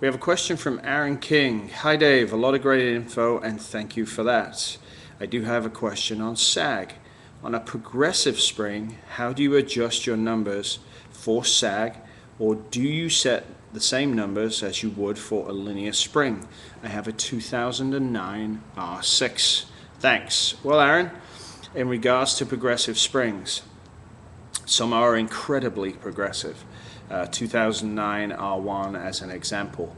We have a question from Aaron King. Hi Dave, a lot of great info and thank you for that. I do have a question on sag. On a progressive spring, how do you adjust your numbers for sag, or do you set the same numbers as you would for a linear spring? I have a 2009 R6. Thanks. Well, Aaron, in regards to progressive springs, some are incredibly progressive. 2009 R1 as an example.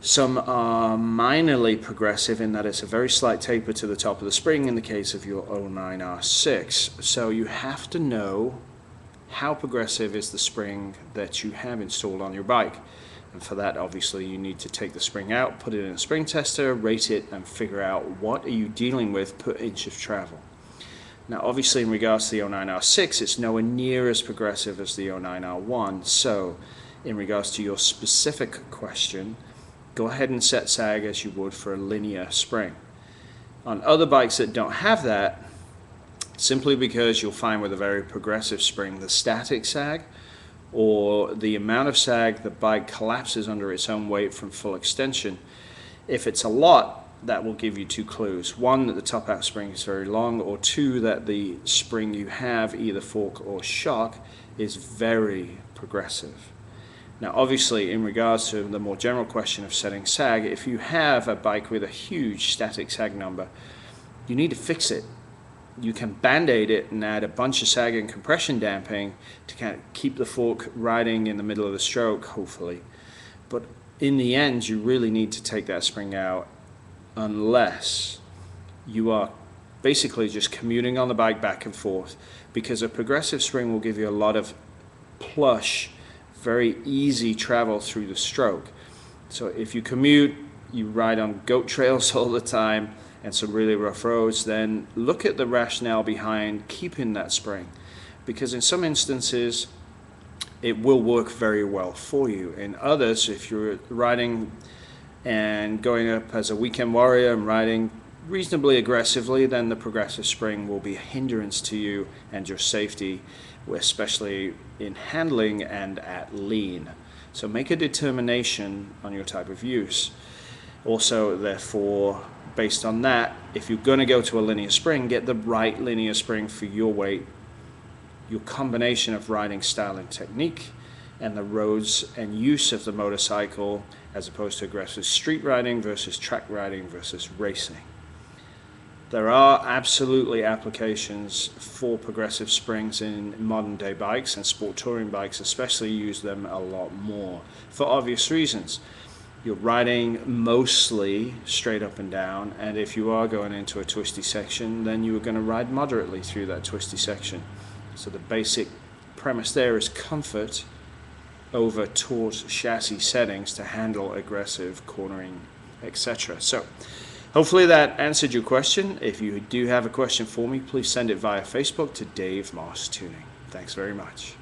Some are minorly progressive in that it's a very slight taper to the top of the spring in the case of your 09 R6. So you have to know how progressive is the spring that you have installed on your bike. And for that, obviously, you need to take the spring out, put it in a spring tester, rate it, and figure out what are you dealing with per inch of travel. Now, obviously, in regards to the 09 R6, it's nowhere near as progressive as the 09 R1. So, in regards to your specific question, go ahead and set sag as you would for a linear spring. On other bikes that don't have that, simply because you'll find with a very progressive spring, the static sag, or the amount of sag the bike collapses under its own weight from full extension, if it's a lot, that will give you two clues. One, that the top out spring is very long, or two, that the spring you have, either fork or shock, is very progressive. Now, obviously, in regards to the more general question of setting sag, if you have a bike with a huge static sag number, you need to fix it. You can band-aid it and add a bunch of sag and compression damping to kind of keep the fork riding in the middle of the stroke, hopefully. But in the end, you really need to take that spring out unless you are basically just commuting on the bike back and forth, because a progressive spring will give you a lot of plush, very easy travel through the stroke. So if you commute, you ride on goat trails all the time and some really rough roads, then look at the rationale behind keeping that spring, because in some instances it will work very well for you. In others, if you're riding and going up as a weekend warrior and riding reasonably aggressively, then the progressive spring will be a hindrance to you and your safety, especially in handling and at lean. So make a determination on your type of use. Also, therefore, based on that, if you're going to go to a linear spring, get the right linear spring for your weight, your combination of riding style and technique, and the roads and use of the motorcycle, as opposed to aggressive street riding versus track riding versus racing. There are absolutely applications for progressive springs in modern day bikes, and sport touring bikes especially use them a lot more for obvious reasons. You're riding mostly straight up and down, and if you are going into a twisty section, then you are going to ride moderately through that twisty section. So the basic premise there is comfort over taut chassis settings to handle aggressive cornering, etc. So hopefully that answered your question. If you do have a question for me, please send it via Facebook to Dave Moss Tuning. Thanks very much.